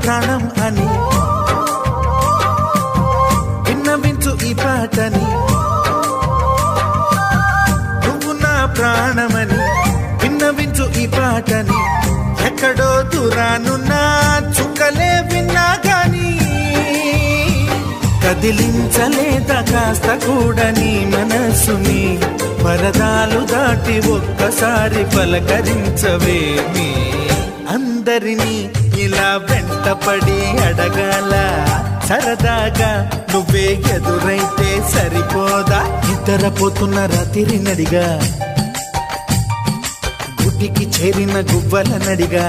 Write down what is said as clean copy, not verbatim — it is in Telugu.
ప్రాణం అని విన్నవించు ఈ పాటని, నువ్వు నా ప్రాణమని విన్నవించు ఈ పాటని. ఎక్కడో దూరానున్నా చుక్కలే విన్నా గాని కదిలించలేదా కాస్త కూడా నీ మనసుని. పరదాలు దాటి ఒక్కసారి పలకరించవేమి. అందరినీ ఇలా వెంటపడి అడగాల సరదాగా నువ్వే ఎదురైతే సరిపోదా. నిద్రపోతున్న రాత్రి నడిగా గుడికి చేరిన గువ్వల నడిగా